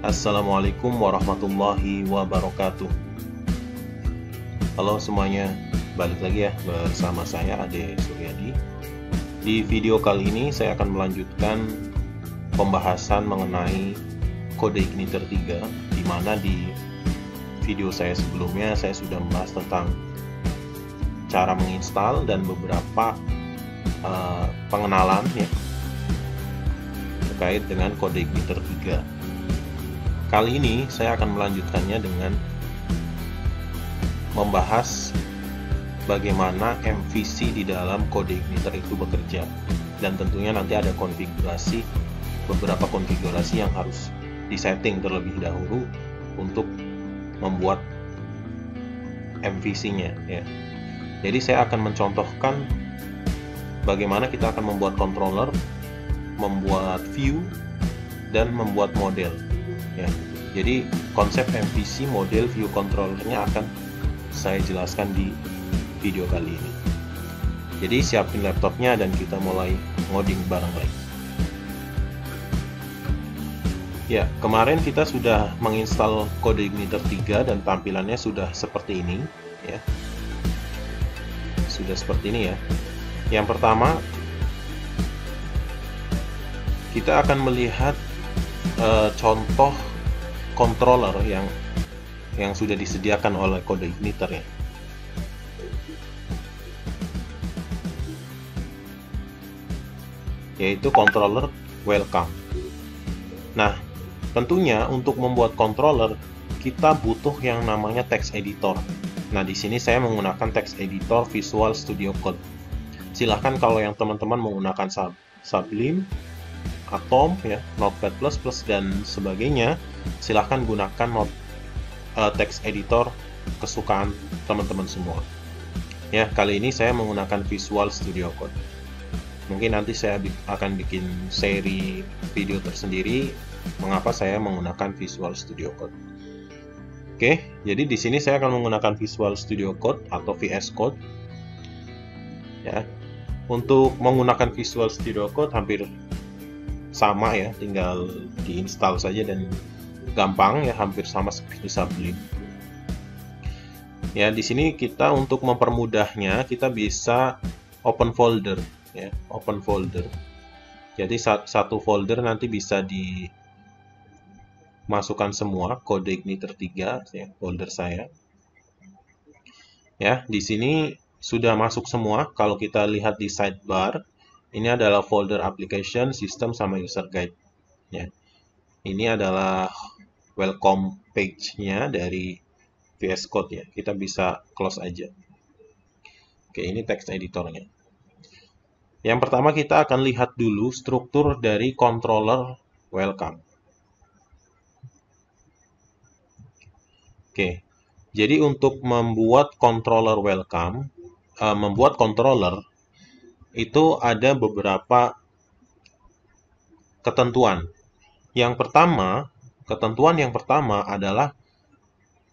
Assalamualaikum warahmatullahi wabarakatuh. Halo semuanya, balik lagi ya bersama saya Ade Suryadi. Di video kali ini saya akan melanjutkan pembahasan mengenai kode igniter 3, di mana di video saya sebelumnya saya sudah membahas tentang cara menginstal dan beberapa pengenalan ya terkait dengan kode igniter 3. Kali ini saya akan melanjutkannya dengan membahas bagaimana MVC di dalam kode igniter itu bekerja, dan tentunya nanti ada beberapa konfigurasi yang harus disetting terlebih dahulu untuk membuat MVC-nya ya. Jadi saya akan mencontohkan bagaimana kita akan membuat controller, membuat view, dan membuat model ya. Jadi konsep MVC, model, view, controllernya akan saya jelaskan di video kali ini. Jadi siapin laptopnya dan kita mulai ngoding bareng lagi. Ya, kemarin kita sudah menginstal kode igniter 3 dan tampilannya sudah seperti ini ya. Sudah seperti ini ya. Yang pertama, kita akan melihat contoh controller yang sudah disediakan oleh kode igniter ya. Yaitu controller welcome. Nah, tentunya untuk membuat controller kita butuh yang namanya text editor. Nah, di sini saya menggunakan text editor Visual Studio Code. Silahkan kalau yang teman-teman menggunakan Sublime, Atom ya, Notepad++ dan sebagainya, silahkan gunakan text editor kesukaan teman-teman semua. Ya, kali ini saya menggunakan Visual Studio Code. Mungkin nanti saya akan bikin seri video tersendiri mengapa saya menggunakan Visual Studio Code. Oke, jadi di sini saya akan menggunakan Visual Studio Code atau VS Code. Ya. Untuk menggunakan Visual Studio Code hampir sama ya, tinggal diinstal saja dan gampang ya, hampir sama seperti Sublime. Ya, di sini kita untuk mempermudahnya kita bisa open folder ya, open folder. Jadi satu folder nanti bisa dimasukkan semua kode igniter 3 ya, folder saya. Ya, di sini sudah masuk semua. Kalau kita lihat di sidebar, ini adalah folder application, system, sama user guide. Ya. Ini adalah welcome page-nya dari VS Code ya. Kita bisa close aja. Oke, ini text editornya. Yang pertama kita akan lihat dulu struktur dari controller welcome. Oke, jadi untuk membuat controller welcome, membuat controller itu ada beberapa ketentuan. Ketentuan yang pertama adalah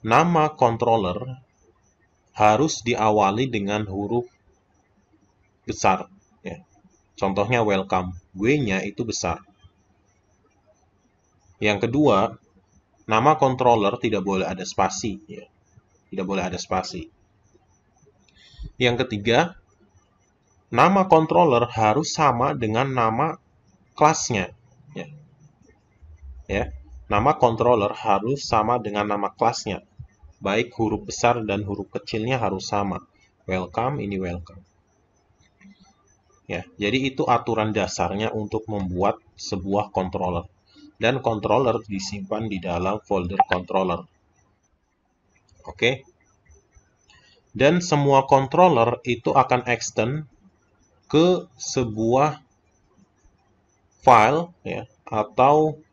nama controller harus diawali dengan huruf besar. Ya. Contohnya welcome, W-nya itu besar. Yang kedua, nama controller tidak boleh ada spasi. Ya. Tidak boleh ada spasi. Yang ketiga, nama controller harus sama dengan nama kelasnya. Ya, nama controller harus sama dengan nama kelasnya. Baik huruf besar dan huruf kecilnya harus sama. Welcome, ini welcome. Ya, jadi itu aturan dasarnya untuk membuat sebuah controller. Dan controller disimpan di dalam folder controller. Oke. Dan semua controller itu akan extend ke sebuah file ya, atau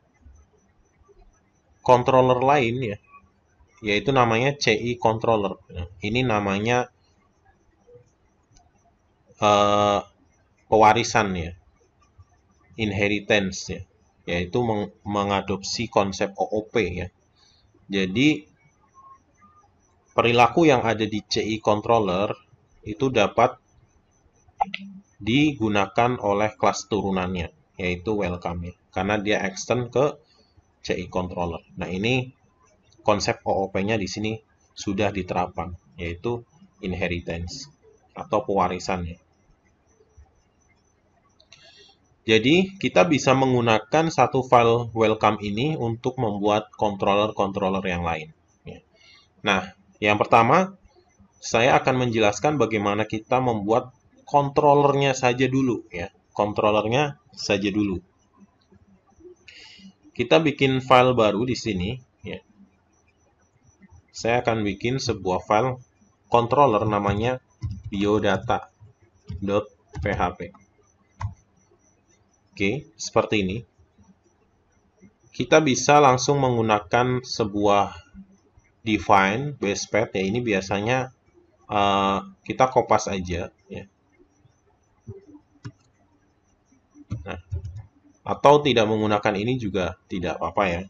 controller lain ya, yaitu namanya CI controller. Nah, ini namanya pewarisan ya, inheritance ya, yaitu mengadopsi konsep OOP ya. Jadi perilaku yang ada di CI controller itu dapat digunakan oleh kelas turunannya, yaitu welcome ya, karena dia extend ke CI controller. Nah, ini konsep OOP-nya di sini sudah diterapkan, yaitu inheritance atau pewarisan ya. Jadi, kita bisa menggunakan satu file welcome ini untuk membuat controller-controller yang lain. Nah, yang pertama, saya akan menjelaskan bagaimana kita membuat controllernya saja dulu ya. Controllernya saja dulu. Kita bikin file baru di sini ya. Saya akan bikin sebuah file controller namanya biodata.php. Oke, seperti ini. Kita bisa langsung menggunakan sebuah define base path ya. Ini biasanya kita kopas aja ya. Nah, atau tidak menggunakan ini juga tidak apa-apa ya.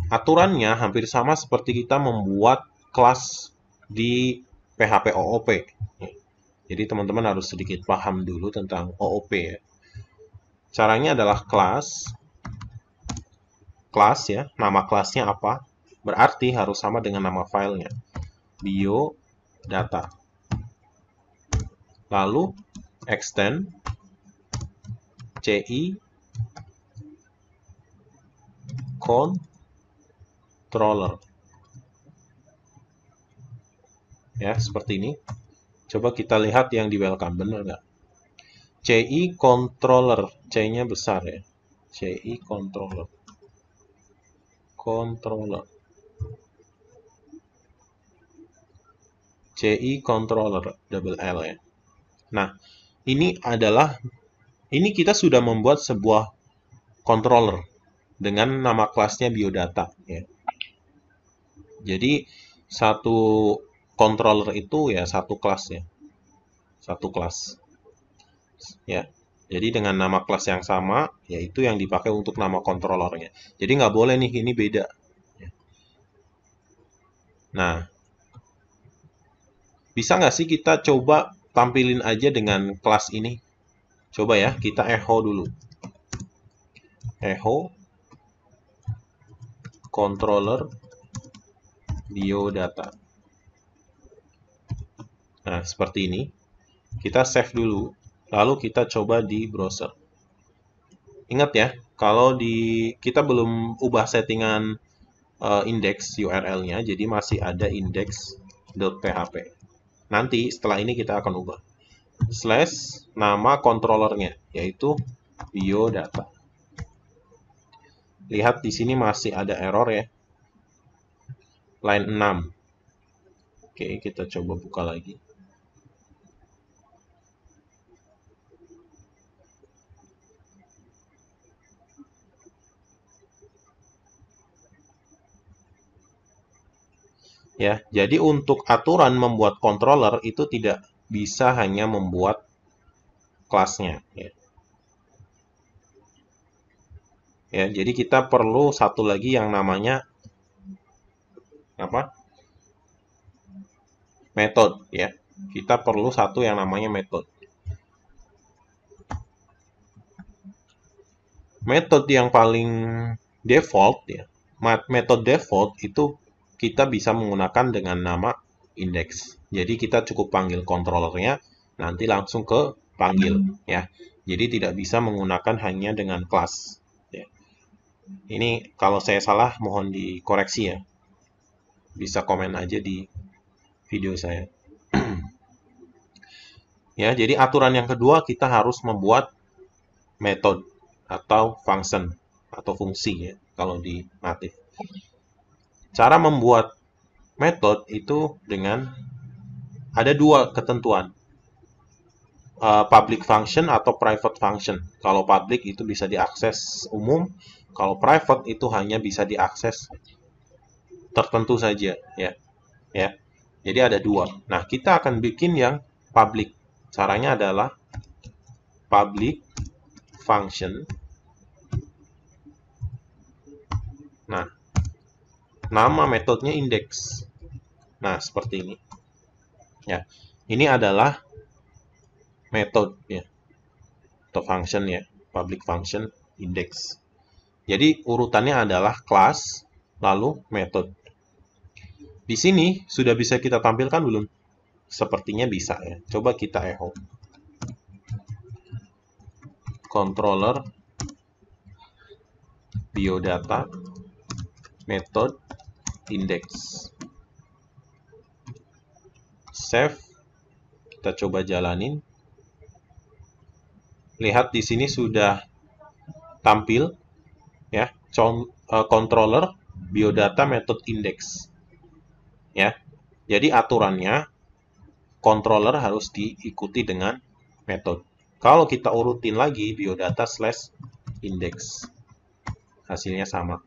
Aturannya hampir sama seperti kita membuat kelas di PHP OOP. Jadi teman-teman harus sedikit paham dulu tentang OOP ya. Caranya adalah kelas ya, nama kelasnya apa? Berarti harus sama dengan nama filenya. Biodata. Lalu extend CI controller. Ya, seperti ini. Coba kita lihat yang di welcome, benar nggak? CI controller, C-nya besar ya. CI controller. CI controller, double L ya. Nah, ini kita sudah membuat sebuah controller dengan nama kelasnya biodata ya. Jadi satu controller itu ya satu kelas ya. Satu kelas. Ya. Jadi dengan nama kelas yang sama, yaitu yang dipakai untuk nama controllernya. Jadi nggak boleh nih, ini beda. Nah, bisa nggak sih kita coba tampilin aja dengan kelas ini? Coba ya, kita echo dulu. Echo controller biodata. Nah, seperti ini. Kita save dulu. Lalu kita coba di browser. Ingat ya, kalau kita belum ubah settingan index URL-nya, jadi masih ada index.php. Nanti setelah ini kita akan ubah. / nama controllernya, yaitu biodata. Lihat di sini masih ada error ya. Line 6. Oke, kita coba buka lagi. Ya, jadi untuk aturan membuat controller itu tidak bisa hanya membuat kelasnya. Ya, jadi kita perlu satu lagi yang namanya apa? Method ya. Kita perlu satu yang namanya method. Method yang paling default ya. Method default itu kita bisa menggunakan dengan nama index. Jadi kita cukup panggil controllernya, nanti langsung ke panggil ya. Jadi tidak bisa menggunakan hanya dengan kelas. Ya. Ini kalau saya salah mohon dikoreksi ya. Bisa komen aja di video saya. Ya, jadi aturan yang kedua kita harus membuat method atau function atau fungsi ya kalau di native. Cara membuat method itu dengan ada dua ketentuan. Public function atau private function. Kalau public itu bisa diakses umum, kalau private itu hanya bisa diakses tertentu saja ya. Ya. Jadi ada dua. Nah, kita akan bikin yang public. Caranya adalah public function. Nah, nama metodenya index. Nah, seperti ini. Ya, ini adalah metode ya, atau function ya, public function index. Jadi urutannya adalah class, lalu method. Di sini sudah bisa kita tampilkan belum? Sepertinya bisa ya. Coba kita echo. Controller, biodata, method, index. Save. Kita coba jalanin. Lihat di sini sudah tampil ya, controller, biodata, method, index. Ya. Jadi aturannya controller harus diikuti dengan method. Kalau kita urutin lagi biodata slash index, hasilnya sama.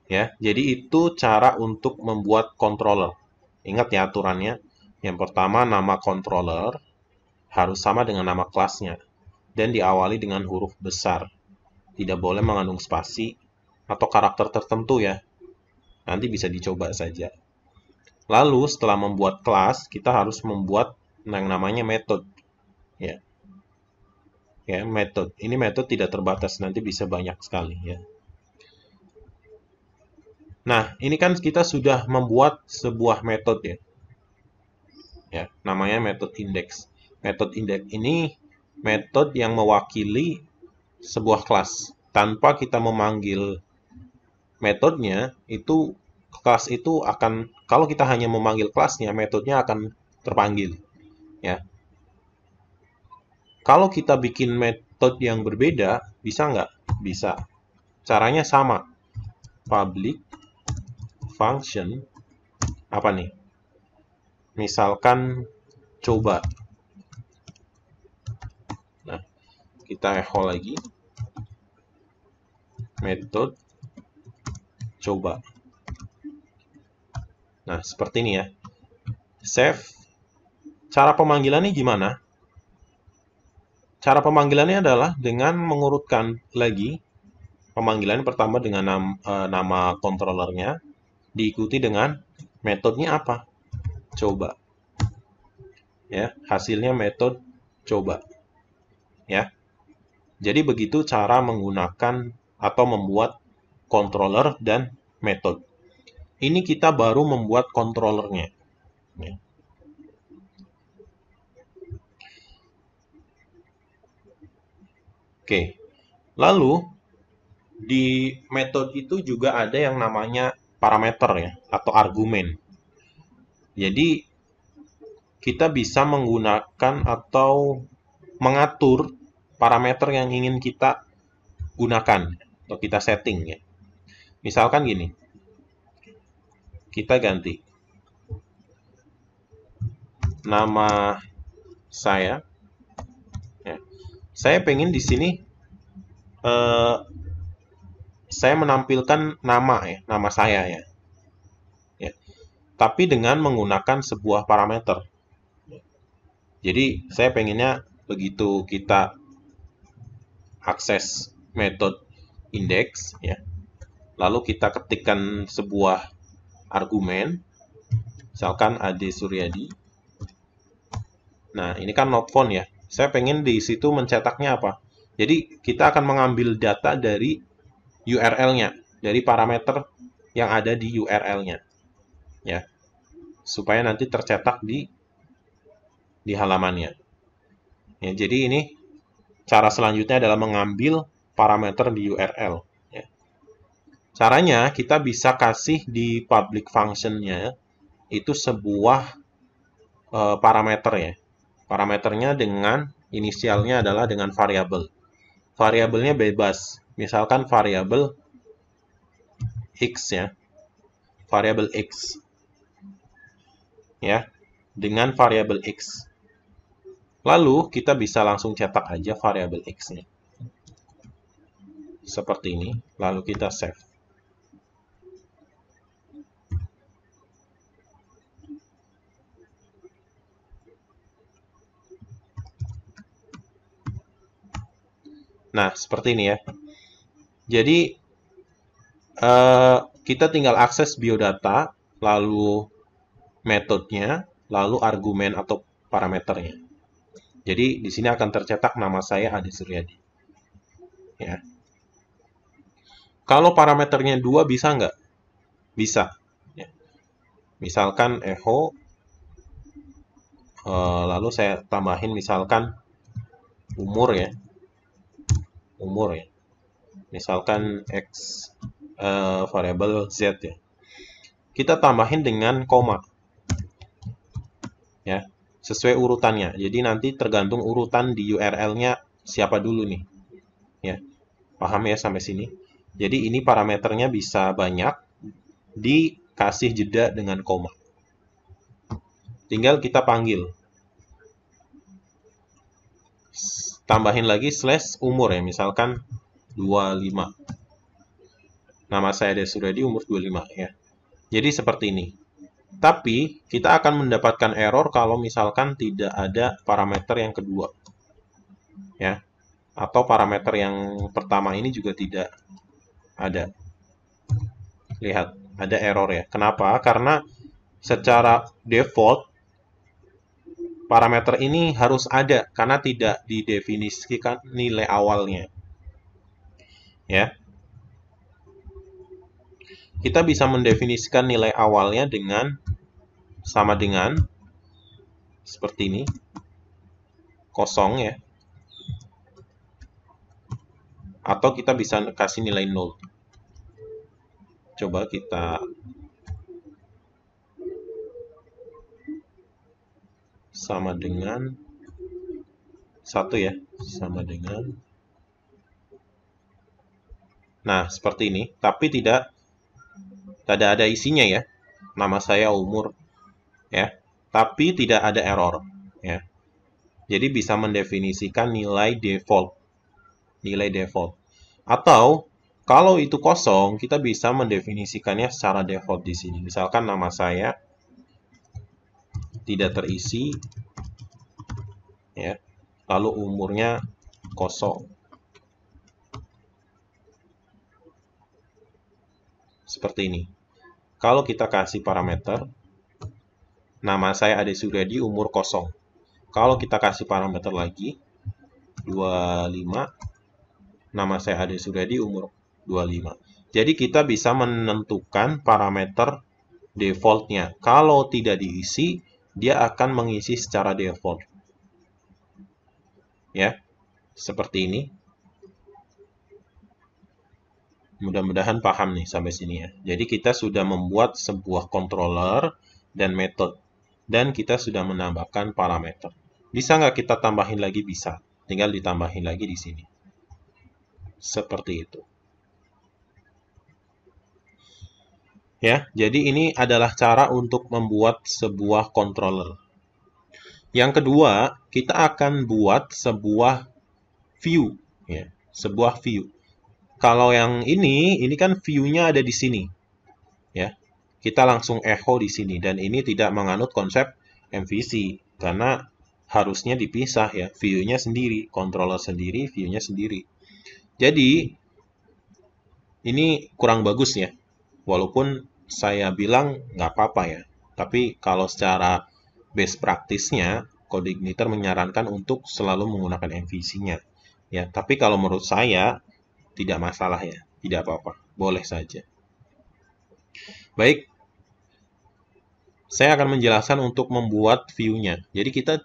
Ya, jadi itu cara untuk membuat controller. Ingat ya aturannya. Yang pertama, nama controller harus sama dengan nama kelasnya dan diawali dengan huruf besar. Tidak boleh mengandung spasi atau karakter tertentu ya. Nanti bisa dicoba saja. Lalu setelah membuat kelas, kita harus membuat yang namanya method. Ya. Ya, method. Ini method tidak terbatas, nanti bisa banyak sekali ya. Nah, ini kan kita sudah membuat sebuah metode ya. Ya, namanya metode index. Metode index ini metode yang mewakili sebuah kelas. Tanpa kita memanggil metodenya, itu kelas itu akan, kalau kita hanya memanggil kelasnya, metodenya akan terpanggil. Ya. Kalau kita bikin metode yang berbeda, bisa nggak? Bisa. Caranya sama. Public function, apa nih? Misalkan coba. Nah, kita echo lagi. Metode coba. Nah, seperti ini ya. Save. Cara pemanggilannya gimana? Cara pemanggilannya adalah dengan mengurutkan lagi pemanggilan pertama dengan nama controllernya, diikuti dengan metodenya apa? Coba. Ya, hasilnya metode coba. Ya. Jadi begitu cara menggunakan atau membuat controller dan metode. Ini kita baru membuat controllernya. Ya. Oke. Lalu di metode itu juga ada yang namanya parameter ya atau argumen. Jadi kita bisa menggunakan atau mengatur parameter yang ingin kita gunakan atau kita setting ya. Misalkan gini. Kita ganti nama saya. Ya. Saya pengen di sini saya menampilkan nama ya, nama saya ya. Ya. Tapi dengan menggunakan sebuah parameter. Jadi saya pengennya begitu kita akses metode index ya. Lalu kita ketikkan sebuah argumen, misalkan Ade Suryadi. Nah, ini kan not found ya. Saya pengen di situ mencetaknya apa? Jadi kita akan mengambil data dari URL-nya, dari parameter yang ada di URL-nya, ya, supaya nanti tercetak di halamannya. Ya, jadi ini cara selanjutnya adalah mengambil parameter di URL. Ya. Caranya kita bisa kasih di public function-nya itu sebuah parameter ya. Parameternya dengan inisialnya adalah dengan variabel. Variabelnya bebas. Misalkan variabel x ya. Variabel x. Ya, dengan variabel x. Lalu kita bisa langsung cetak aja variabel x-nya. Seperti ini, lalu kita save. Nah, seperti ini ya. Jadi, kita tinggal akses biodata, lalu metodenya, lalu argumen atau parameternya. Jadi, di sini akan tercetak nama saya Ade Suryadi. Ya. Kalau parameternya 2 bisa nggak? Bisa. Ya. Misalkan echo, lalu saya tambahin misalkan umur ya. Umur ya. Misalkan X variabel Z ya. Kita tambahin dengan koma. Ya. Sesuai urutannya. Jadi nanti tergantung urutan di URL-nya siapa dulu nih. Ya. Paham ya sampai sini? Jadi ini parameternya bisa banyak, dikasih jeda dengan koma. Tinggal kita panggil. Tambahin lagi slash umur ya, misalkan 25. Nama saya Desuredi, umur 25 ya. Jadi seperti ini. Tapi kita akan mendapatkan error kalau misalkan tidak ada parameter yang kedua. Ya. Atau parameter yang pertama ini juga tidak ada. Lihat, ada error ya. Kenapa? Karena secara default parameter ini harus ada karena tidak didefinisikan nilai awalnya. Ya. Kita bisa mendefinisikan nilai awalnya dengan sama dengan seperti ini. Kosong ya. Atau kita bisa kasih nilai 0. Coba kita sama dengan 1 ya. Sama dengan. Nah, seperti ini. Tapi tidak ada isinya ya. Nama saya, umur ya. Tapi tidak ada error ya. Jadi bisa mendefinisikan nilai default. Nilai default. Atau kalau itu kosong, kita bisa mendefinisikannya secara default di sini. Misalkan nama saya tidak terisi ya. Lalu umurnya kosong. Seperti ini. Kalau kita kasih parameter nama saya Ade Suryadi, umur kosong. Kalau kita kasih parameter lagi 25, nama saya Ade Suryadi, umur 25. Jadi kita bisa menentukan parameter defaultnya. Kalau tidak diisi, dia akan mengisi secara default. Ya, seperti ini. Mudah-mudahan paham nih sampai sini ya. Jadi kita sudah membuat sebuah controller dan metode. Dan kita sudah menambahkan parameter. Bisa nggak kita tambahin lagi? Bisa. Tinggal ditambahin lagi di sini. Seperti itu. Ya, jadi ini adalah cara untuk membuat sebuah controller. Yang kedua, kita akan buat sebuah view, ya, sebuah view. Kalau yang ini kan view-nya ada di sini, ya. Kita langsung echo di sini dan ini tidak menganut konsep MVC karena harusnya dipisah ya, view-nya sendiri, controller sendiri, view-nya sendiri. Jadi ini kurang bagus ya. Walaupun saya bilang nggak apa-apa ya, tapi kalau secara best practice-nya, Codeigniter menyarankan untuk selalu menggunakan MVC-nya. Ya, tapi kalau menurut saya tidak masalah ya, tidak apa-apa, boleh saja. Baik, saya akan menjelaskan untuk membuat view-nya. Jadi kita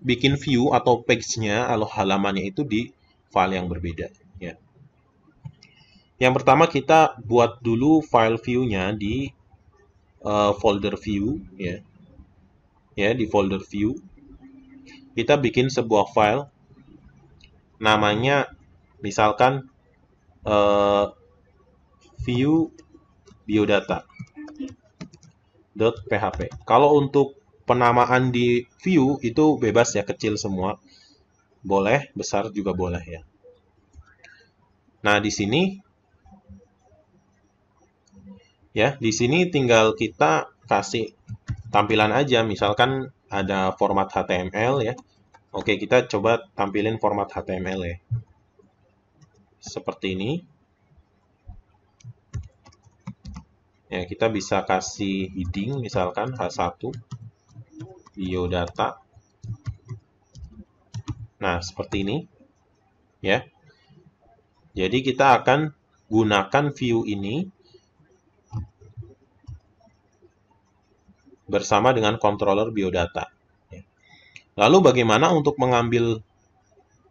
bikin view atau page-nya atau halamannya itu di file yang berbeda. Ya. Yang pertama kita buat dulu file view-nya di folder view ya. Ya, di folder view. Kita bikin sebuah file namanya misalkan view biodata.php. Kalau untuk penamaan di view itu bebas ya, kecil semua. Boleh, besar juga boleh ya. Nah, di sini ya, di sini tinggal kita kasih tampilan aja, misalkan ada format HTML ya. Oke, kita coba tampilin format HTML ya. Seperti ini. Ya, kita bisa kasih heading misalkan H1 biodata. Nah, seperti ini. Ya. Jadi kita akan gunakan view ini bersama dengan controller biodata. Lalu bagaimana untuk mengambil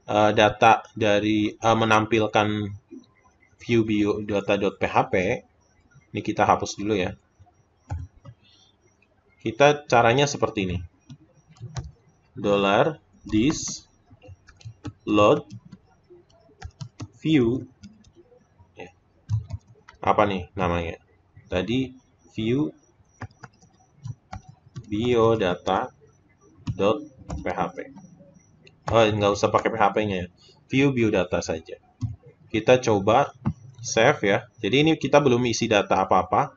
data dari menampilkan view biodata.php? Ini kita hapus dulu ya. Kita caranya seperti ini. $this load view, apa nih namanya? Tadi view biodata.php. Oh, nggak usah pakai PHP-nya ya. View biodata saja. Kita coba save ya. Jadi ini kita belum isi data apa-apa.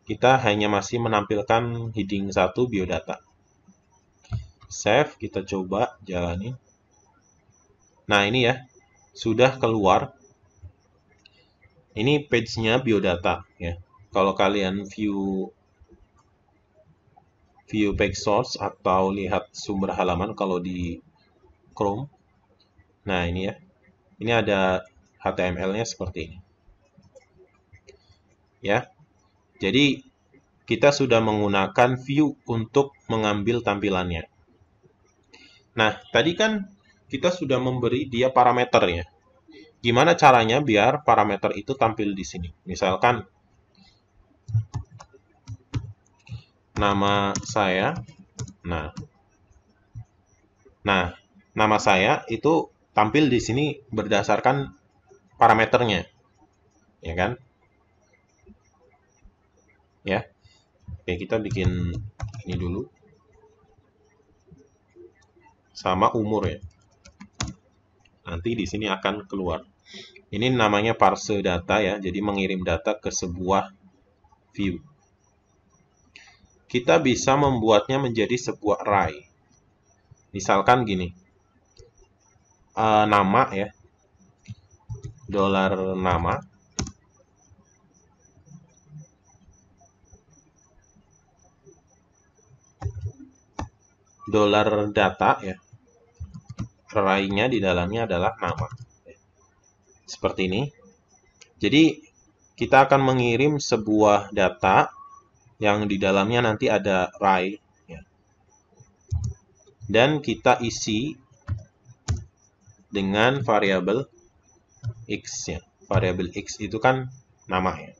Kita hanya masih menampilkan heading 1 biodata. Save, kita coba jalani. Nah, ini ya. Sudah keluar. Ini page-nya biodata ya. Kalau kalian view page source atau lihat sumber halaman kalau di Chrome. Nah, ini ya. Ini ada HTML-nya seperti ini. Ya. Jadi, kita sudah menggunakan view untuk mengambil tampilannya. Nah, tadi kan kita sudah memberi dia parameternya. Gimana caranya biar parameter itu tampil di sini? Misalkan, nama saya. Nah, nama saya itu tampil di sini berdasarkan parameternya. Ya kan? Ya. Oke, kita bikin ini dulu. Sama umur ya. Nanti di sini akan keluar. Ini namanya parse data ya, jadi mengirim data ke sebuah view. Kita bisa membuatnya menjadi sebuah array. Misalkan gini, nama ya, $nama, $data ya, array-nya di dalamnya adalah nama. Seperti ini. Jadi kita akan mengirim sebuah data yang di dalamnya nanti ada array ya. Dan kita isi dengan variabel x ya. Variabel x itu kan nama ya.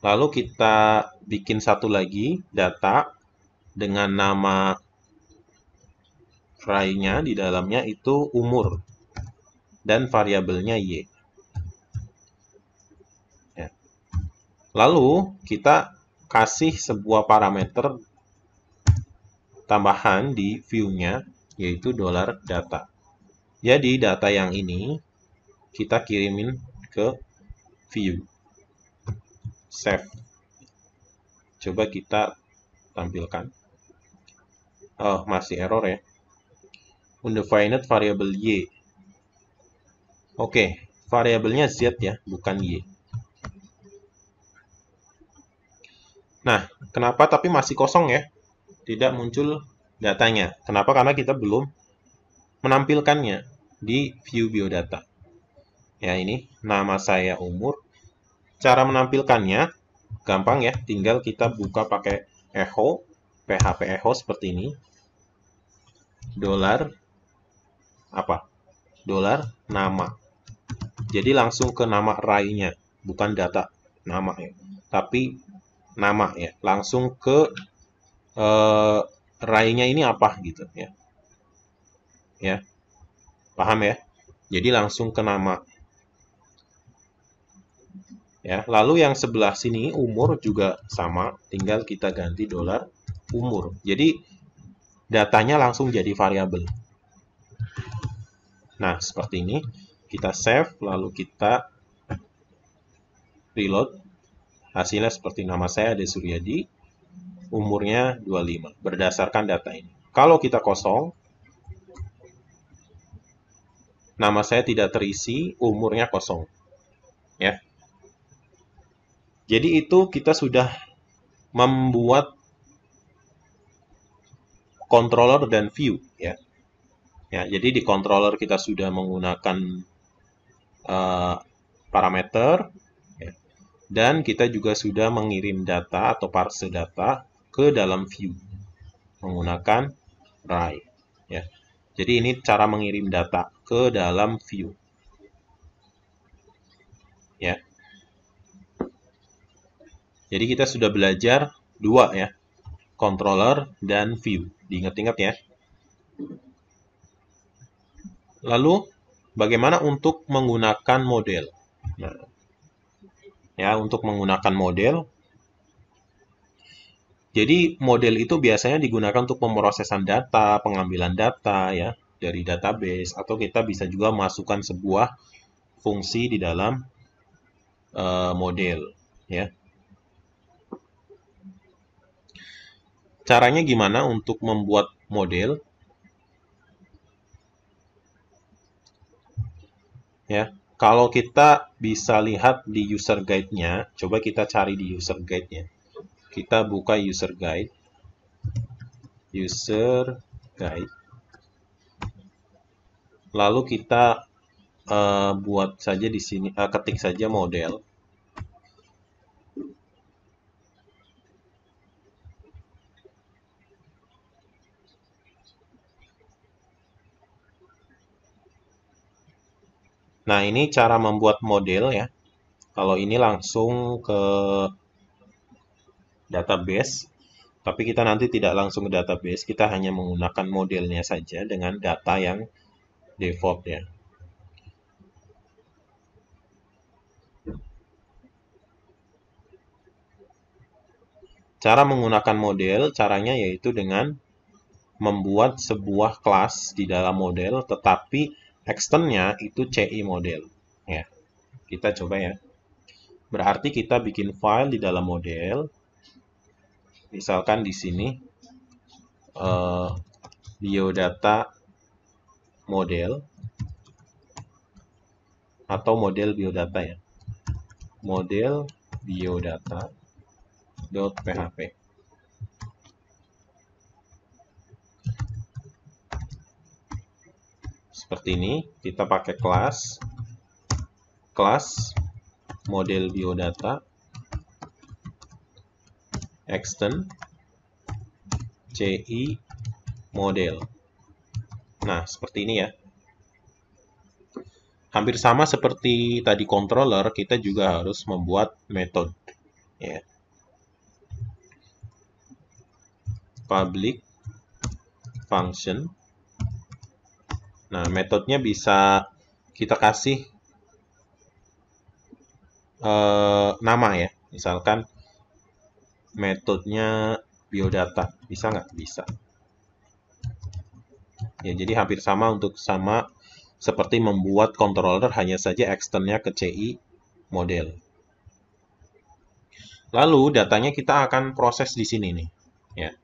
Lalu kita bikin satu lagi data dengan nama array-nya di dalamnya itu umur dan variabelnya y. Ya. Lalu kita kasih sebuah parameter tambahan di view-nya yaitu $data. Jadi data yang ini kita kirimin ke view. Save. Coba kita tampilkan. Oh, masih error ya. Undefined variable y. Oke, variabelnya z ya, bukan y. Nah, kenapa tapi masih kosong ya? Tidak muncul datanya. Kenapa? Karena kita belum menampilkannya di view biodata. Ya, ini nama saya umur. Cara menampilkannya gampang ya, tinggal kita buka pakai echo, PHP echo seperti ini. $nama. Jadi langsung ke nama array-nya, bukan data nama ya, tapi nama ya, langsung ke array-nya ini apa gitu ya. Ya. Paham ya? Jadi langsung ke nama. Ya, lalu yang sebelah sini umur juga sama, tinggal kita ganti $umur. Jadi datanya langsung jadi variabel. Nah, seperti ini. Kita save, lalu kita reload. Hasilnya seperti nama saya Ade Suryadi, umurnya 25, berdasarkan data ini. Kalau kita kosong, nama saya tidak terisi, umurnya kosong. Ya. Jadi itu kita sudah membuat controller dan view ya. Ya, jadi di controller kita sudah menggunakan parameter, ya. Dan kita juga sudah mengirim data atau parse data ke dalam view menggunakan write, ya. Jadi ini cara mengirim data ke dalam view, ya. Jadi kita sudah belajar dua, ya, controller dan view. Diingat-ingat, ya. Lalu bagaimana untuk menggunakan model? Nah, ya, untuk menggunakan model, jadi model itu biasanya digunakan untuk pemrosesan data, pengambilan data, ya, dari database, atau kita bisa juga masukkan sebuah fungsi di dalam model, ya. Caranya gimana untuk membuat model? Ya, kalau kita bisa lihat di user guide-nya, coba kita cari di user guide-nya. Kita buka user guide. User guide. Lalu kita buat saja di sini, ketik saja model. Nah, ini cara membuat model, ya. Kalau ini langsung ke database, tapi kita nanti tidak langsung ke database, kita hanya menggunakan modelnya saja dengan data yang default, ya. Cara menggunakan model, caranya yaitu dengan membuat sebuah kelas di dalam model, tetapi externnya itu CI model. Ya, kita coba, ya. Berarti kita bikin file di dalam model, misalkan di sini biodata model atau model biodata, ya. Model biodata.php. Seperti ini, kita pakai kelas model biodata extend CI model. Nah, seperti ini, ya. Hampir sama seperti tadi controller, kita juga harus membuat metode, ya. Public function. Nah, metodenya bisa kita kasih nama, ya. Misalkan metodenya biodata, bisa nggak? Bisa. Ya, jadi hampir sama seperti membuat controller, hanya saja externnya ke CI model. Lalu datanya kita akan proses di sini nih, ya.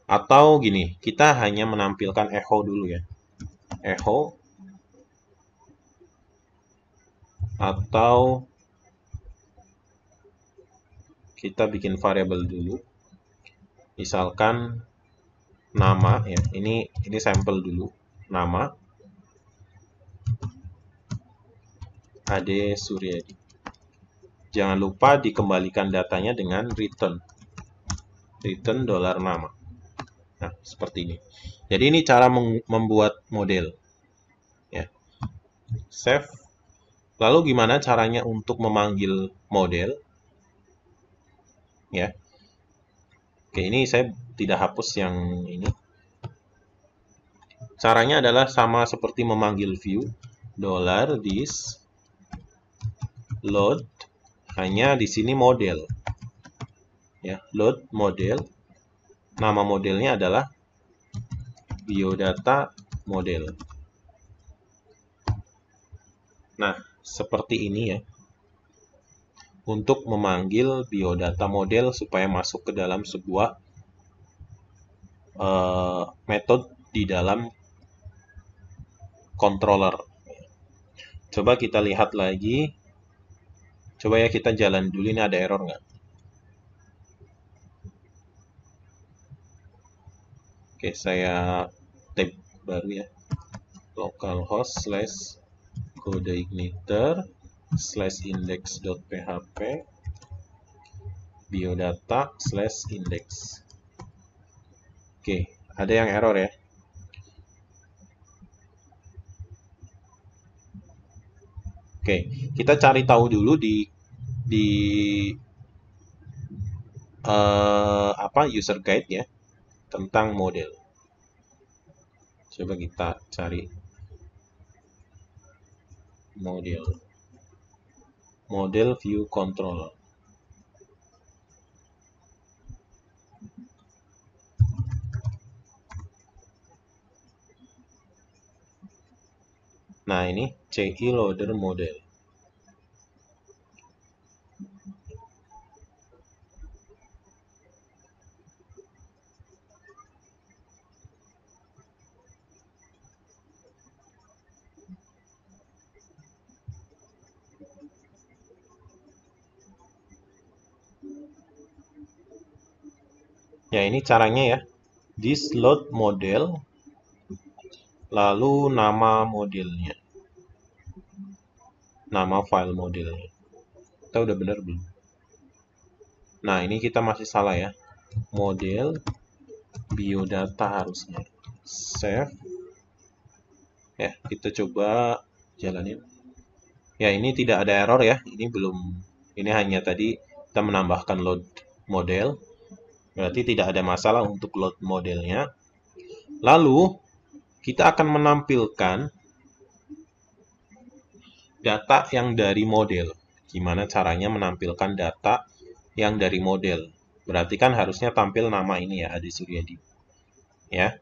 Atau gini, kita hanya menampilkan echo dulu, ya. Echo atau kita bikin variabel dulu. Misalkan nama, ya. Ini sampel dulu. Nama Ade Suryadi. Jangan lupa dikembalikan datanya dengan return $nama. Nah, seperti ini. Jadi ini cara membuat model, ya. Save. Lalu gimana caranya untuk memanggil model? Ya. Oke, ini saya tidak hapus yang ini. Caranya adalah sama seperti memanggil view. $this load, hanya di sini model. Ya, load model. Nama modelnya adalah biodata model. Nah, seperti ini, ya. Untuk memanggil biodata model supaya masuk ke dalam sebuah metode di dalam controller. Coba kita lihat lagi. Coba, ya, kita jalan dulu. Ini ada error nggak? Oke, saya tab baru, ya. Localhost kode igniter /index.php biodata/index. Oke, ada yang error ya. Oke, kita cari tahu dulu di user guide ya tentang model. Coba kita cari model view control. Nah, ini CI loader model. Ya, ini caranya ya. This load model, lalu nama modelnya, nama file modelnya. Kita udah benar belum? Nah, ini kita masih salah ya. Model biodata harusnya. Save. Ya, kita coba jalanin. Ya, ini tidak ada error ya. Ini belum. Ini hanya tadi kita menambahkan load model. Berarti tidak ada masalah untuk load modelnya. Lalu, kita akan menampilkan data yang dari model. Gimana caranya menampilkan data yang dari model? Berarti kan harusnya tampil nama ini ya, Adi Suryadi. Ya.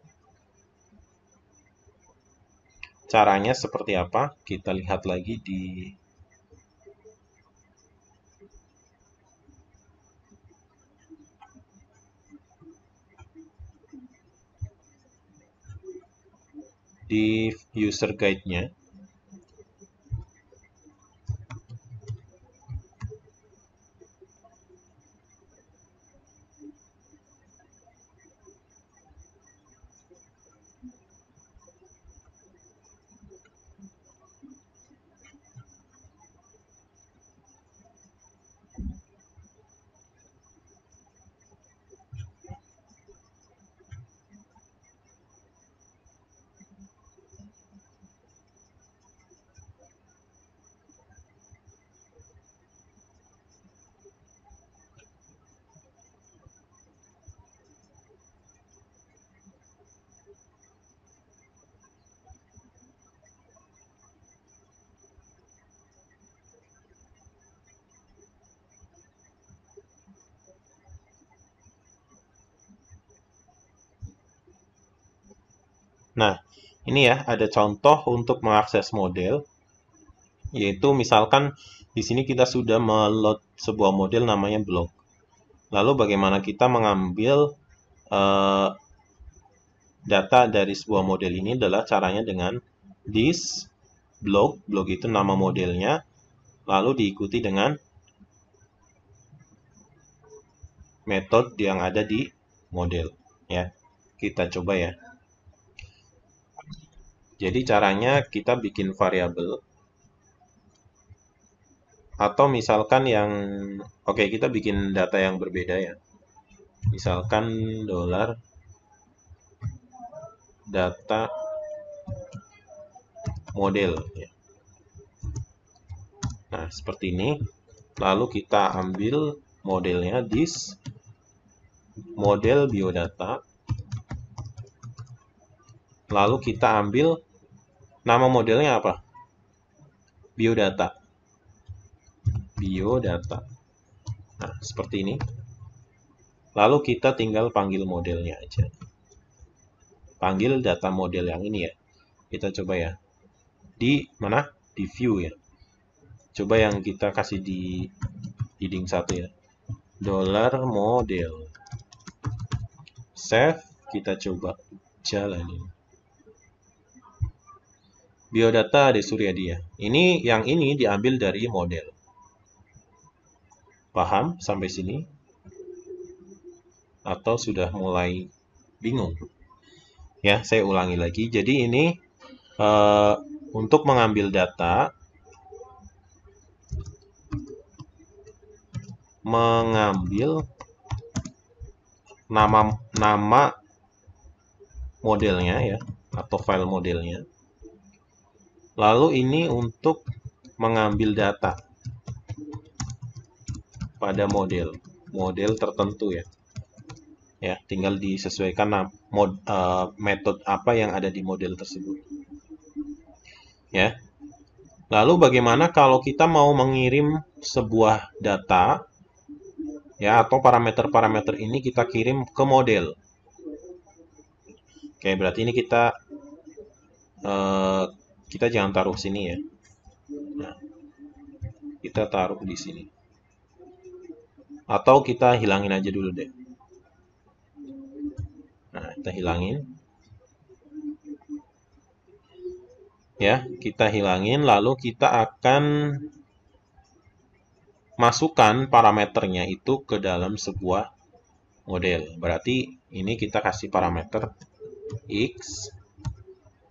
Caranya seperti apa? Kita lihat lagi di user guide-nya. Nah, ini ya ada contoh untuk mengakses model, yaitu misalkan di sini kita sudah meload sebuah model namanya blog. Lalu bagaimana kita mengambil data dari sebuah model ini adalah caranya dengan this blog itu nama modelnya, lalu diikuti dengan metode yang ada di model ya. Kita coba ya. Jadi caranya kita bikin variabel atau misalkan yang oke, kita bikin data yang berbeda ya. Misalkan $, data model ya. Nah, seperti ini. Lalu kita ambil modelnya this model biodata. Lalu kita ambil nama modelnya apa? Biodata. Nah, seperti ini. Lalu kita tinggal panggil modelnya aja. Panggil data model yang ini ya. Kita coba ya. Di mana? Di view ya. Coba yang kita kasih di heading 1 ya. $model. Save. Kita coba jalanin. Biodata Adi Suryadi ya. Ini yang ini diambil dari model. Paham sampai sini? Atau sudah mulai bingung? Ya, saya ulangi lagi. Jadi ini untuk mengambil data, mengambil nama modelnya ya, atau file modelnya. Lalu ini untuk mengambil data pada model tertentu ya. Ya, tinggal disesuaikan metode apa yang ada di model tersebut. Ya. Lalu bagaimana kalau kita mau mengirim sebuah data ya, atau parameter-parameter ini kita kirim ke model. Oke, berarti ini kita jangan taruh sini ya. Nah, kita taruh di sini. Atau kita hilangin aja dulu deh. Nah, kita hilangin. Ya, kita hilangin, lalu kita akan masukkan parameternya itu ke dalam sebuah model. Berarti ini kita kasih parameter X,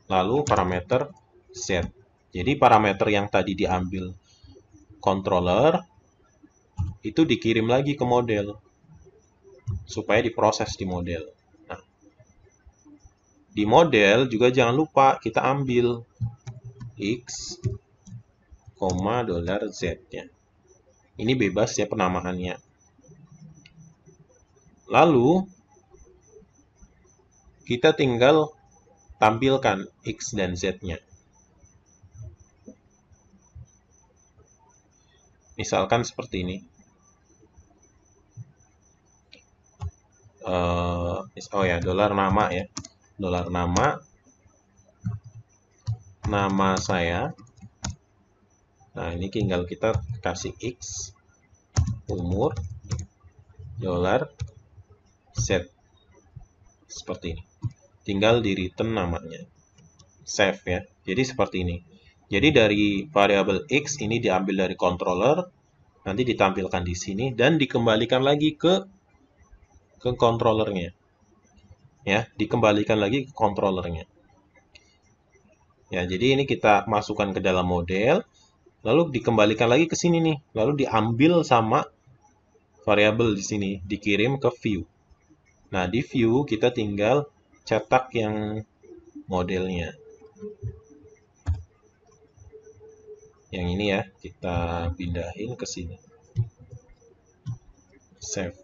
lalu parameter Z. Jadi parameter yang tadi diambil controller itu dikirim lagi ke model supaya diproses di model. Nah, di model juga jangan lupa kita ambil X, $Z ya. Ini bebas ya penamaannya. Lalu kita tinggal tampilkan X dan Z-nya. Misalkan seperti ini. Oh ya, dolar nama ya. Dolar nama saya. Nah, ini tinggal kita kasih X, umur, dolar, Z. Seperti ini. Tinggal di return namanya. Save ya. Jadi seperti ini. Jadi dari variabel X ini diambil dari controller, nanti ditampilkan di sini dan dikembalikan lagi ke controllernya. Ya, dikembalikan lagi ke controllernya. Ya, jadi ini kita masukkan ke dalam model, lalu dikembalikan lagi ke sini nih, lalu diambil sama variabel di sini, dikirim ke view. Nah, di view kita tinggal cetak yang modelnya. Yang ini ya, kita pindahin ke sini. Save.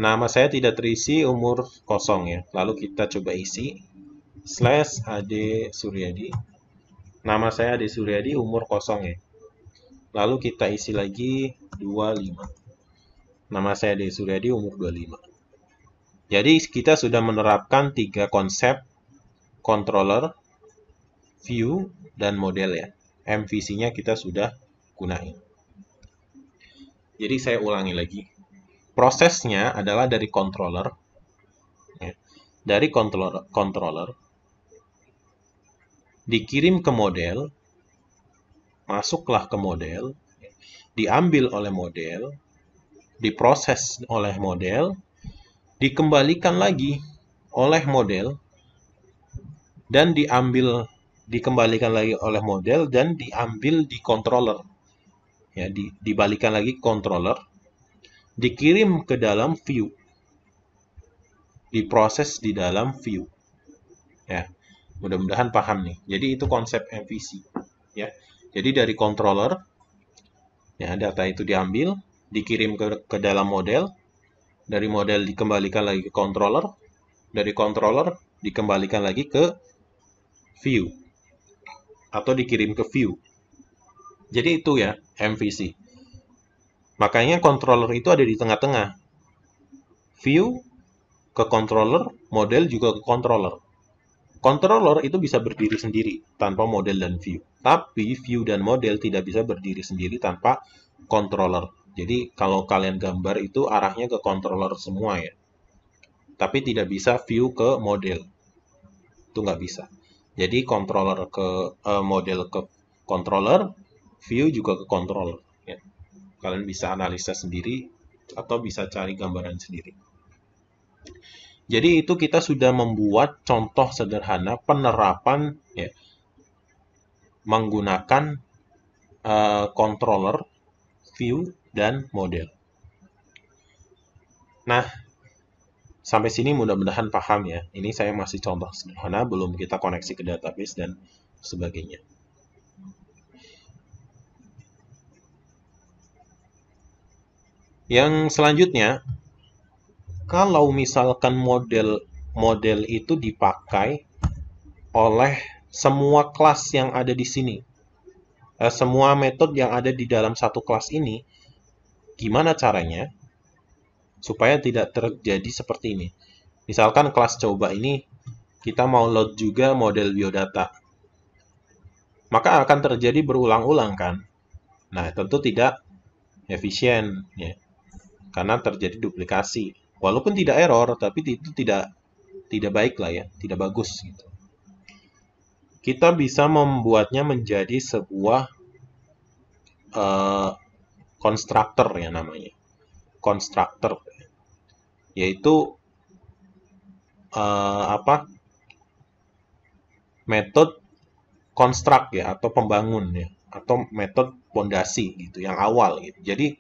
Nama saya tidak terisi, umur kosong ya. Lalu kita coba isi. /Ade Suryadi. Nama saya Ade Suryadi, umur kosong ya. Lalu kita isi lagi 25. Nama saya Ade Suryadi, umur 25. Jadi kita sudah menerapkan 3 konsep controller, view, dan model ya. MVC-nya kita sudah gunain. Jadi saya ulangi lagi. Prosesnya adalah dari controller. Ya. Dari controller dikirim ke model, masuklah ke model, diambil oleh model, diproses oleh model, dikembalikan lagi oleh model, dan dikembalikan lagi oleh model, dan diambil di controller. Ya, dibalikan lagi ke controller, dikirim ke dalam view, diproses di dalam view. Ya, mudah-mudahan paham nih. Jadi itu konsep MVC. Ya, jadi dari controller, ya data itu diambil, dikirim ke dalam model, dari model dikembalikan lagi ke controller, dari controller dikembalikan lagi ke view, atau dikirim ke view. Jadi itu ya MVC. Makanya controller itu ada di tengah-tengah. View ke controller, model juga ke controller. Controller itu bisa berdiri sendiri tanpa model dan view. Tapi view dan model tidak bisa berdiri sendiri tanpa controller. Jadi kalau kalian gambar itu arahnya ke controller semua ya. Tapi tidak bisa view ke model. Itu nggak bisa. Jadi controller ke model ke controller, view juga ke controller. Ya. Kalian bisa analisa sendiri atau bisa cari gambaran sendiri. Jadi itu kita sudah membuat contoh sederhana penerapan ya, menggunakan controller, view, dan model. Nah, sampai sini mudah-mudahan paham ya. Ini saya masih contoh sederhana, belum kita koneksi ke database dan sebagainya. Yang selanjutnya, kalau misalkan model itu dipakai oleh semua kelas yang ada di sini, semua metode yang ada di dalam satu kelas ini, gimana caranya supaya tidak terjadi seperti ini? Misalkan kelas coba ini kita mau load juga model biodata, maka akan terjadi berulang-ulang kan? Nah, tentu tidak efisien ya, karena terjadi duplikasi. Walaupun tidak error, tapi itu tidak baik lah ya, tidak bagus gitu. Kita bisa membuatnya menjadi sebuah konstruktor ya namanya. Konstruktor yaitu metode konstruk ya, atau pembangun ya, atau metode pondasi gitu yang awal gitu. Jadi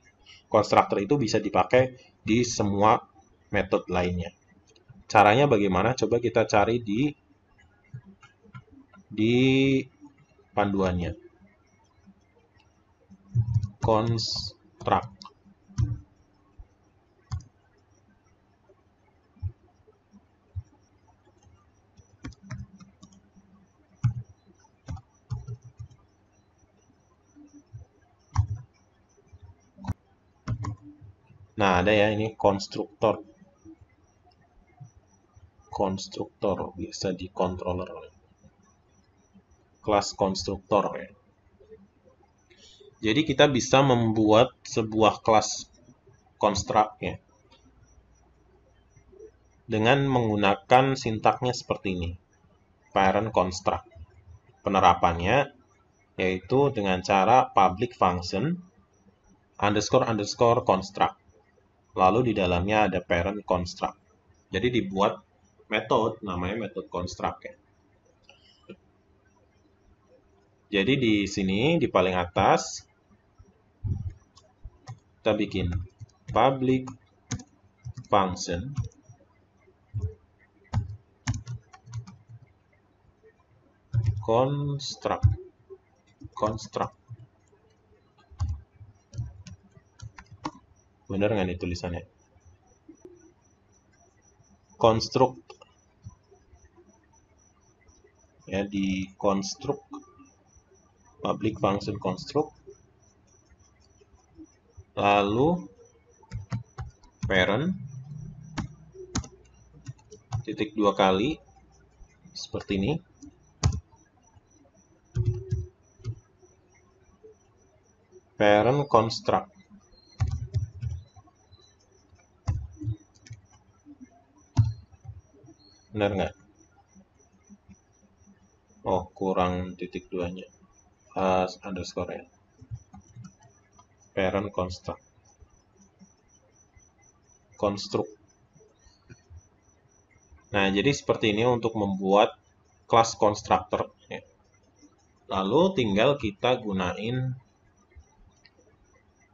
konstruktor itu bisa dipakai di semua metode lainnya. Caranya bagaimana? Coba kita cari di panduannya. Konstruk. Nah, ada ya ini konstruktor. Konstruktor bisa di controller. Kelas konstruktor ya. Jadi kita bisa membuat sebuah kelas konstruknya dengan menggunakan sintaknya seperti ini. Parent construct. Penerapannya yaitu dengan cara public function underscore construct. Lalu di dalamnya ada parent construct. Jadi dibuat metode namanya metode construct ya. Jadi di sini di paling atas kita bikin public function construct. Benar nggak nih tulisannya? Construct ya, di construct public function construct, lalu parent titik 2 kali seperti ini, parent construct. Benar nggak? Oh, kurang titik 2-nya. Underscore ya. Parent construct. Construct. Nah, jadi seperti ini untuk membuat kelas constructor. Ya. Lalu tinggal kita gunain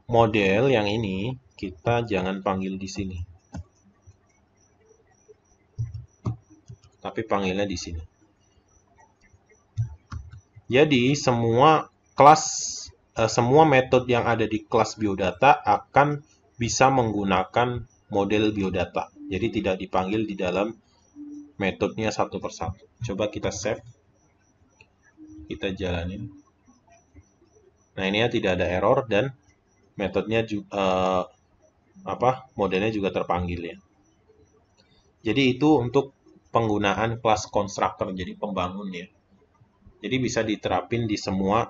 model yang ini, kita jangan panggil di sini. Tapi panggilnya di sini. Jadi semua metode yang ada di kelas biodata akan bisa menggunakan model biodata. Jadi tidak dipanggil di dalam metodenya satu persatu. Coba kita save. Kita jalanin. Nah, ini ya tidak ada error dan metodenya juga modelnya juga terpanggil ya. Jadi itu untuk penggunaan kelas constructor, jadi pembangun ya. Jadi bisa diterapin di semua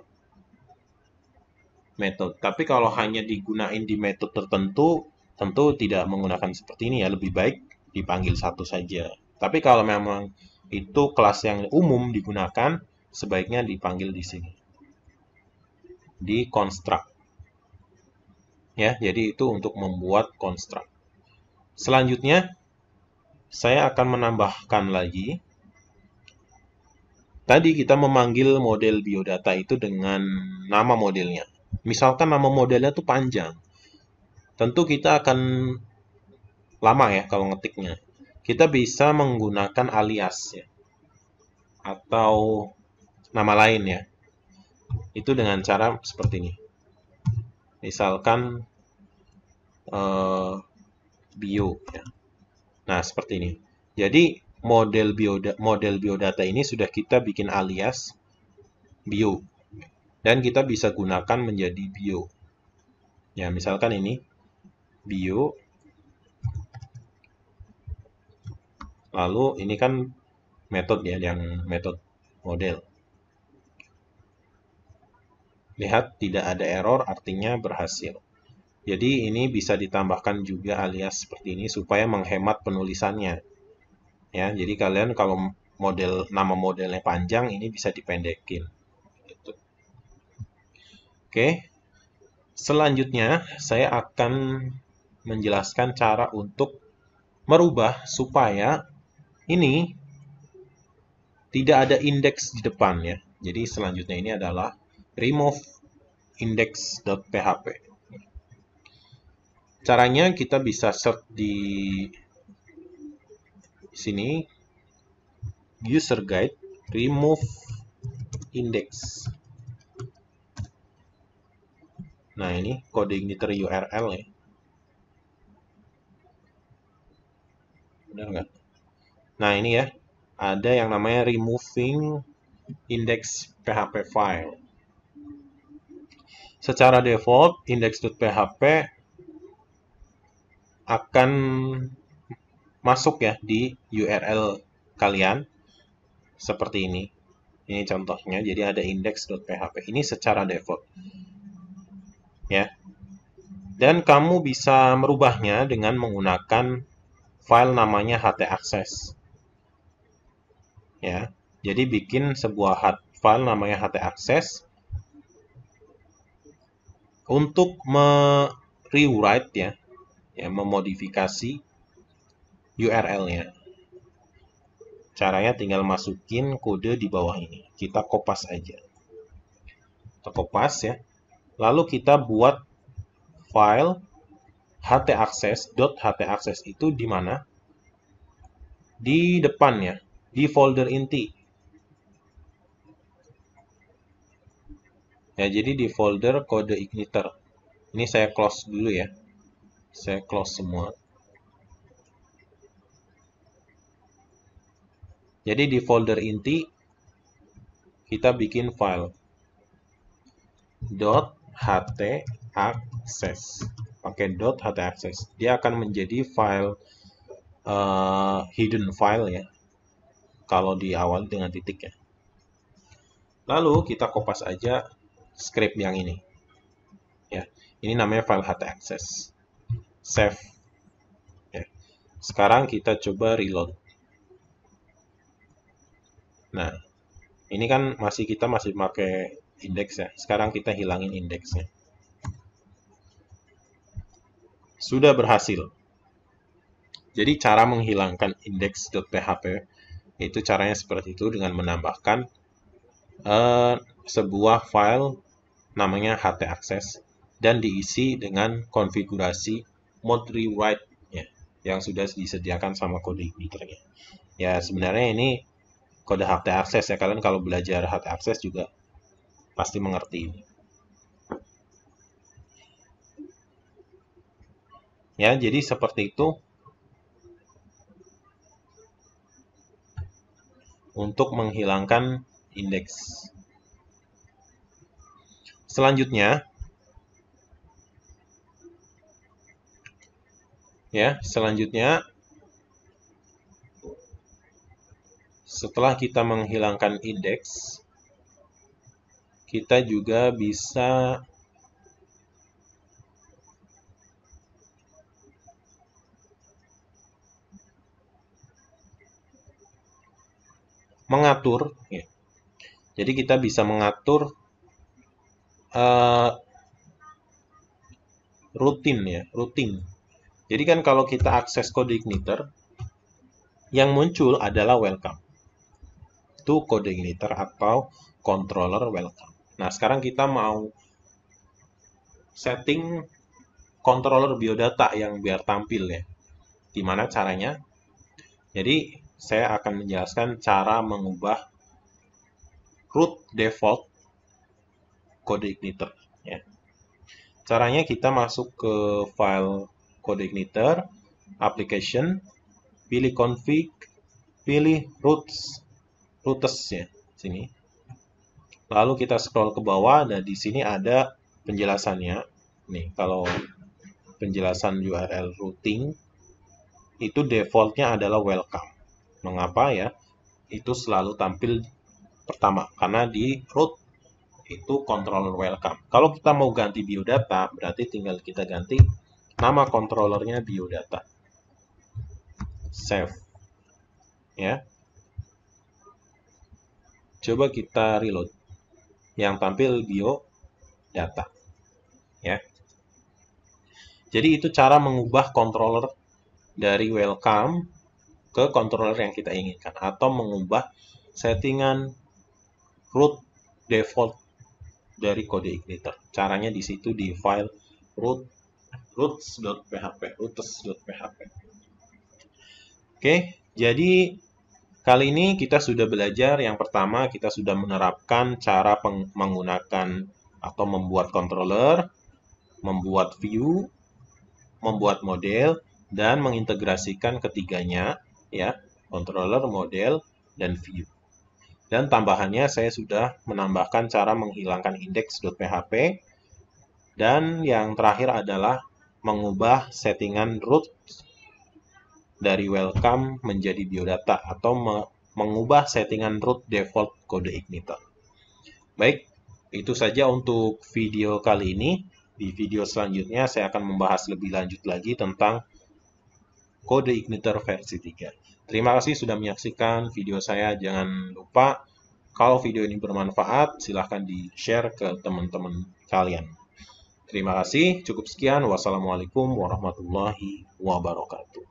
metode. Tapi kalau hanya digunain di metode tertentu, tentu tidak menggunakan seperti ini ya. Lebih baik dipanggil satu saja. Tapi kalau memang itu kelas yang umum digunakan, sebaiknya dipanggil di sini. Di construct. Ya, jadi itu untuk membuat construct. Selanjutnya, saya akan menambahkan lagi. Tadi kita memanggil model biodata itu dengan nama modelnya. Misalkan nama modelnya itu panjang. Tentu kita akan lama ya kalau ngetiknya. Kita bisa menggunakan alias ya, atau nama lain ya. Itu dengan cara seperti ini. Misalkan bio ya. Nah, seperti ini. Jadi model biodata ini sudah kita bikin alias bio. Dan kita bisa gunakan menjadi bio. Ya, misalkan ini bio. Lalu ini kan metode ya, yang metode model. Lihat tidak ada error, artinya berhasil. Jadi ini bisa ditambahkan juga alias seperti ini supaya menghemat penulisannya. Ya, jadi kalian kalau nama modelnya panjang, ini bisa dipendekin. Gitu. Oke. Selanjutnya saya akan menjelaskan cara untuk merubah supaya ini tidak ada indeks di depan ya. Jadi selanjutnya ini adalah remove index.php. Caranya kita bisa search di sini user guide remove index. Nah, ini kode igniter URL ya. Benar nggak? Nah, ini ya. Ada yang namanya removing index PHP file. Secara default, index.php akan masuk ya di URL kalian seperti ini. Ini contohnya, jadi ada index.php. Ini secara default. Ya. Dan kamu bisa merubahnya dengan menggunakan file namanya htaccess. Ya. Jadi bikin sebuah file namanya htaccess untuk rewrite ya, memodifikasi URL-nya. Caranya tinggal masukin kode di bawah ini. Kita kopas aja. Kita kopas ya. Lalu kita buat file htaccess itu di mana? Di depannya, di folder inti. Ya, jadi di folder kode igniter. Ini saya close dulu ya. Saya close semua. Jadi di folder inti kita bikin file .htaccess. Pakai .htaccess. Dia akan menjadi file hidden file ya. Kalau diawali dengan titik ya. Lalu kita kopas aja script yang ini. Ya. Ini namanya file htaccess. Save. Ya. Sekarang kita coba reload. Nah, ini kan kita masih pakai indeks ya. Sekarang kita hilangin indeksnya. Sudah berhasil. Jadi cara menghilangkan index.php itu caranya seperti itu dengan menambahkan sebuah file namanya htaccess dan diisi dengan konfigurasi mode rewrite ya, yang sudah disediakan sama kode igniternya. Ya, sebenarnya ini kode htaccess ya, kalian kalau belajar htaccess juga pasti mengerti ini. Ya, jadi seperti itu untuk menghilangkan indeks. Selanjutnya, setelah kita menghilangkan indeks, kita juga bisa mengatur ya. Jadi kita bisa mengatur routing. Jadi kan kalau kita akses kode igniter, yang muncul adalah welcome. Itu kode igniter atau controller welcome. Nah, sekarang kita mau setting controller biodata yang biar tampil ya. Gimana caranya? Jadi, saya akan menjelaskan cara mengubah root default kode igniter ya. Caranya kita masuk ke file kode igniter, application, pilih config, pilih roots ya, sini. Lalu kita scroll ke bawah dan di sini ada penjelasannya. Nih, kalau penjelasan URL routing itu defaultnya adalah welcome. Mengapa ya? Itu selalu tampil pertama karena di root itu controller welcome. Kalau kita mau ganti biodata, berarti tinggal kita ganti nama controllernya biodata. Save. Ya. Coba kita reload. Yang tampil biodata. Ya. Jadi itu cara mengubah controller dari welcome ke controller yang kita inginkan atau mengubah settingan root default dari kode igniter. Caranya di situ di file roots.php. Oke, jadi kali ini kita sudah belajar. Yang pertama, kita sudah menerapkan cara menggunakan atau membuat controller, membuat view, membuat model, dan mengintegrasikan ketiganya, ya, controller, model, dan view. Dan tambahannya saya sudah menambahkan cara menghilangkan index.php, dan yang terakhir adalah mengubah settingan root dari welcome menjadi biodata atau mengubah settingan root default kode igniter. Baik, itu saja untuk video kali ini. Di video selanjutnya saya akan membahas lebih lanjut lagi tentang kode igniter versi 3. Terima kasih sudah menyaksikan video saya. Jangan lupa kalau video ini bermanfaat, silahkan di-share ke teman-teman kalian. Terima kasih, cukup sekian. Wassalamualaikum warahmatullahi wabarakatuh.